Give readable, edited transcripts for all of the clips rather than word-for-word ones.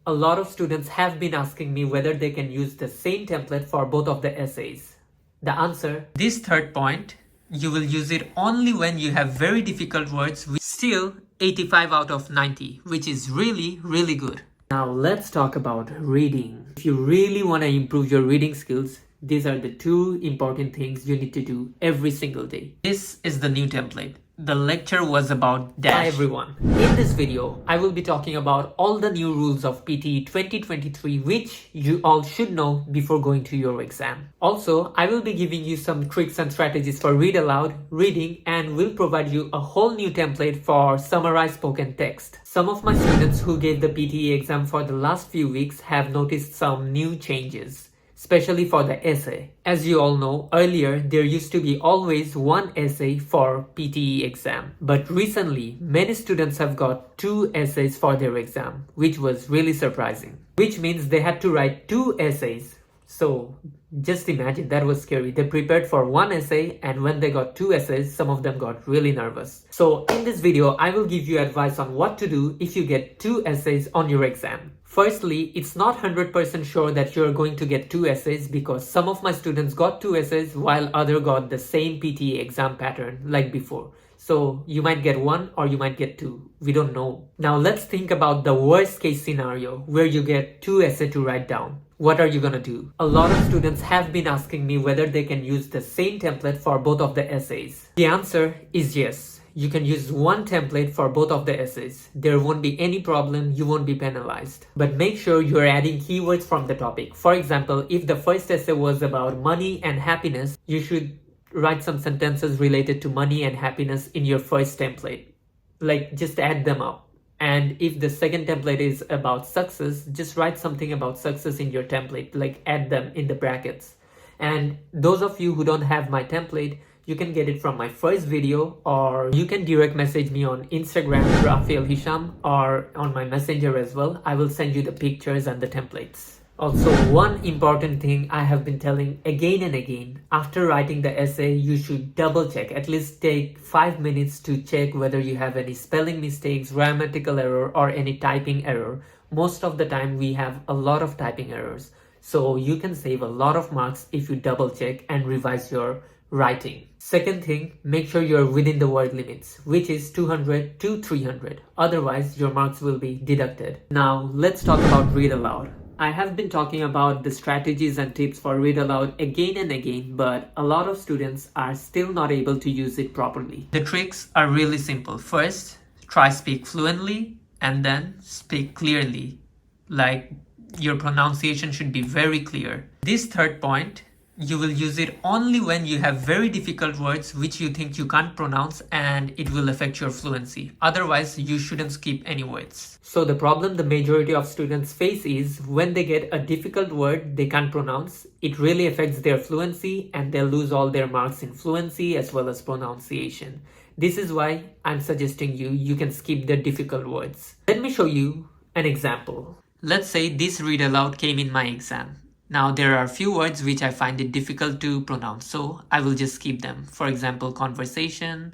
A lot of students have been asking me whether they can use the same template for both of the essays. The answer, this third point, you will use it only when you have very difficult words, still 85 out of 90, which is really, really good. Now let's talk about reading. If you really want to improve your reading skills, these are the two important things you need to do every single day. This is the new template. The lecture was about dash. Hi everyone. In this video, I will be talking about all the new rules of PTE 2023 which you all should know before going to your exam. Also, I will be giving you some tricks and strategies for read aloud, reading, and will provide you a whole new template for summarized spoken text. Some of my students who gave the PTE exam for the last few weeks have noticed some new changes, especially for the essay. As you all know, earlier there used to be always one essay for PTE exam. But recently, many students have got 2 essays for their exam, which was really surprising. Which means they had to write 2 essays. So just imagine, that was scary. They prepared for 1 essay, and when they got 2 essays, some of them got really nervous. So in this video, I will give you advice on what to do if you get 2 essays on your exam. Firstly, it's not 100% sure that you're going to get 2 essays because some of my students got 2 essays while others got the same PTE exam pattern like before. So you might get 1 or you might get 2. We don't know. Now let's think about the worst case scenario where you get 2 essays to write down. What are you gonna do? A lot of students have been asking me whether they can use the same template for both of the essays. The answer is yes. You can use one template for both of the essays. There won't be any problem, you won't be penalized. But make sure you're adding keywords from the topic. For example, if the first essay was about money and happiness, you should write some sentences related to money and happiness in your first template. Like, just add them up. And if the second template is about success, just write something about success in your template, like add them in the brackets. And those of you who don't have my template, you can get it from my first video, or you can direct message me on Instagram, Rafiel Hisham, or on my messenger as well. I will send you the pictures and the templates. Also, one important thing I have been telling again and again, after writing the essay, you should double check, at least take 5 minutes to check whether you have any spelling mistakes, grammatical error, or any typing error. Most of the time we have a lot of typing errors. So you can save a lot of marks if you double check and revise your writing. Second thing, make sure you're within the word limits, which is 200 to 300. Otherwise, your marks will be deducted. Now, let's talk about read aloud. I have been talking about the strategies and tips for read aloud again and again, but a lot of students are still not able to use it properly. The tricks are really simple. First, try speak fluently and then speak clearly. Like, your pronunciation should be very clear. This third point, you will use it only when you have very difficult words which you think you can't pronounce and it will affect your fluency. Otherwise, you shouldn't skip any words. So the problem the majority of students face is when they get a difficult word they can't pronounce, it really affects their fluency and they'll lose all their marks in fluency as well as pronunciation. This is why I'm suggesting you can skip the difficult words. Let me show you an example. Let's say this read aloud came in my exam. Now there are few words which I find it difficult to pronounce, so I will just skip them. For example, conversation,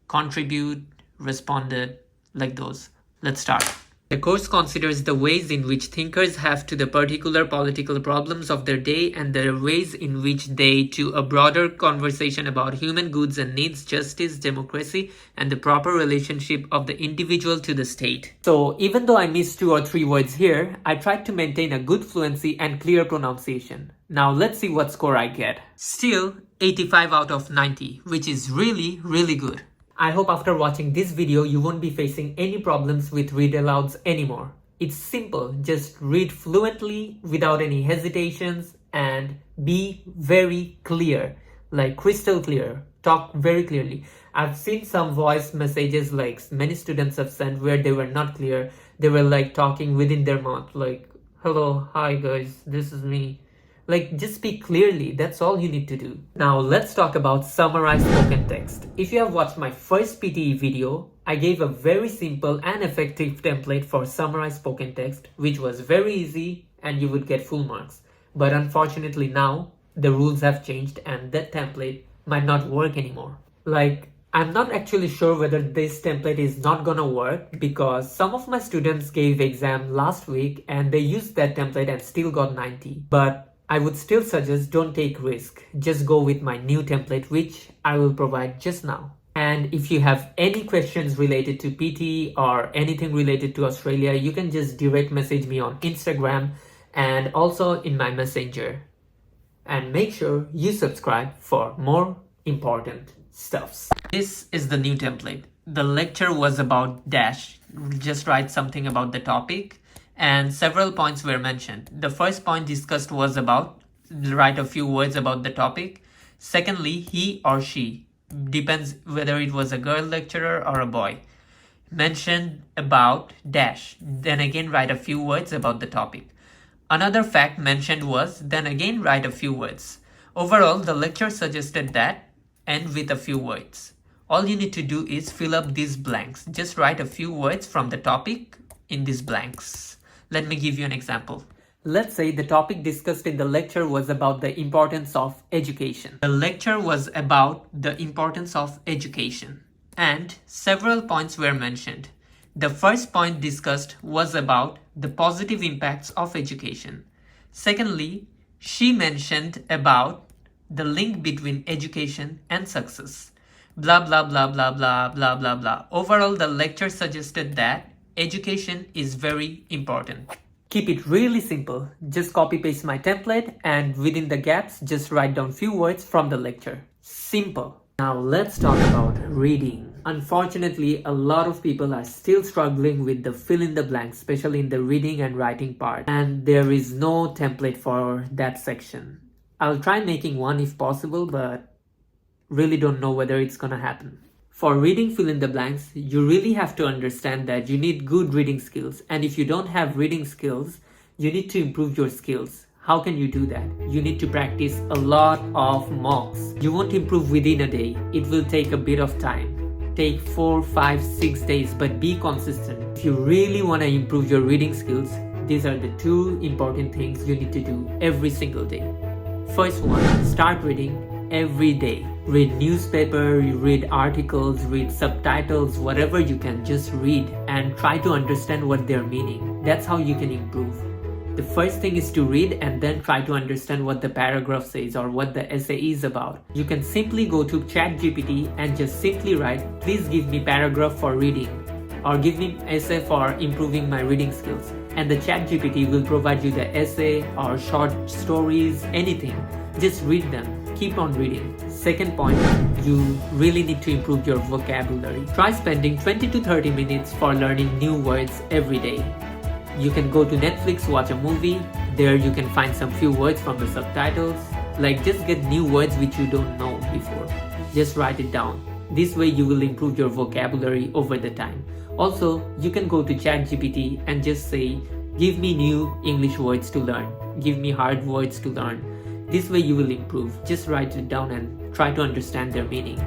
contribute, responded, like those. Let's start. The course considers the ways in which thinkers have to the particular political problems of their day and the ways in which they, to a broader conversation about human goods and needs, justice, democracy, and the proper relationship of the individual to the state. So even though I missed 2 or 3 words here, I tried to maintain a good fluency and clear pronunciation. Now let's see what score I get. Still 85 out of 90, which is really, really good. I hope after watching this video, you won't be facing any problems with read alouds anymore. It's simple, just read fluently without any hesitations and be very clear, like crystal clear. Talk very clearly. I've seen some voice messages like many students have sent where they were not clear. They were like talking within their mouth, like, hello, hi guys, this is me. Like, just speak clearly, that's all you need to do. Now let's talk about summarized spoken text. If you have watched my first PTE video, I gave a very simple and effective template for summarized spoken text, which was very easy and you would get full marks. But unfortunately now, the rules have changed and that template might not work anymore. Like, I'm not actually sure whether this template is not gonna work because some of my students gave exam last week and they used that template and still got 90. But I would still suggest don't take risk. Just go with my new template which I will provide just now. And if you have any questions related to PTE or anything related to Australia, you can just direct message me on Instagram and also in my messenger. And make sure you subscribe for more important stuffs. This is the new template. The lecture was about dash. Just write something about the topic and several points were mentioned. The first point discussed was about write a few words about the topic. Secondly, he or she, depends whether it was a girl lecturer or a boy, mentioned about dash. Then again write a few words about the topic. Another fact mentioned was then again write a few words. Overall, the lecture suggested that end with a few words. All you need to do is fill up these blanks. Just write a few words from the topic in these blanks. Let me give you an example. Let's say the topic discussed in the lecture was about the importance of education. The lecture was about the importance of education and several points were mentioned. The first point discussed was about the positive impacts of education. Secondly, she mentioned about the link between education and success. Blah, blah, blah, blah, blah, blah, blah, blah. Overall, the lecture suggested that education is very important. Keep it really simple. Just copy paste my template and within the gaps, just write down few words from the lecture. Simple. Now let's talk about reading. Unfortunately, a lot of people are still struggling with the fill in the blanks, especially in the reading and writing part. And there is no template for that section. I'll try making one if possible, but really don't know whether it's gonna happen. For reading fill in the blanks, you really have to understand that you need good reading skills. And if you don't have reading skills, you need to improve your skills. How can you do that? You need to practice a lot of mocks. You won't improve within a day. It will take a bit of time. Take 4, 5, 6 days, but be consistent. If you really want to improve your reading skills, these are the 2 important things you need to do every single day. First one, start reading every day. Read newspaper, read articles, read subtitles, whatever you can, just read and try to understand what they're meaning. That's how you can improve. The first thing is to read and then try to understand what the paragraph says or what the essay is about. You can simply go to ChatGPT and just simply write, please give me paragraph for reading or give me essay for improving my reading skills. And the ChatGPT will provide you the essay or short stories, anything. Just read them. Keep on reading. Second point, you really need to improve your vocabulary. Try spending 20 to 30 minutes for learning new words every day. You can go to Netflix, watch a movie. There you can find some few words from the subtitles. Like just get new words which you don't know before. Just write it down. This way you will improve your vocabulary over the time. Also, you can go to ChatGPT and just say, give me new English words to learn. Give me hard words to learn. This way you will improve. Just write it down and try to understand their meaning.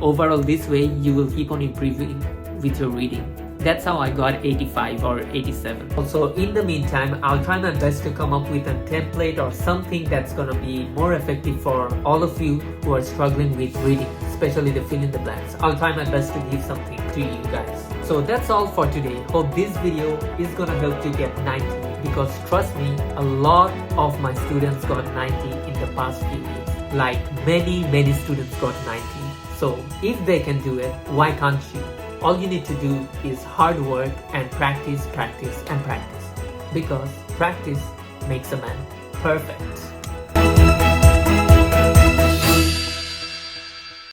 Overall, this way you will keep on improving with your reading. That's how I got 85 or 87. Also, in the meantime, I'll try my best to come up with a template or something that's gonna be more effective for all of you who are struggling with reading, especially the fill in the blanks. I'll try my best to give something to you guys. So that's all for today. Hope this video is gonna help you get 90 because trust me, a lot of my students got 90 in the past few weeks. Like many students got 90. So if they can do it, why can't you? All you need to do is hard work and practice, practice and practice. Because practice makes a man perfect.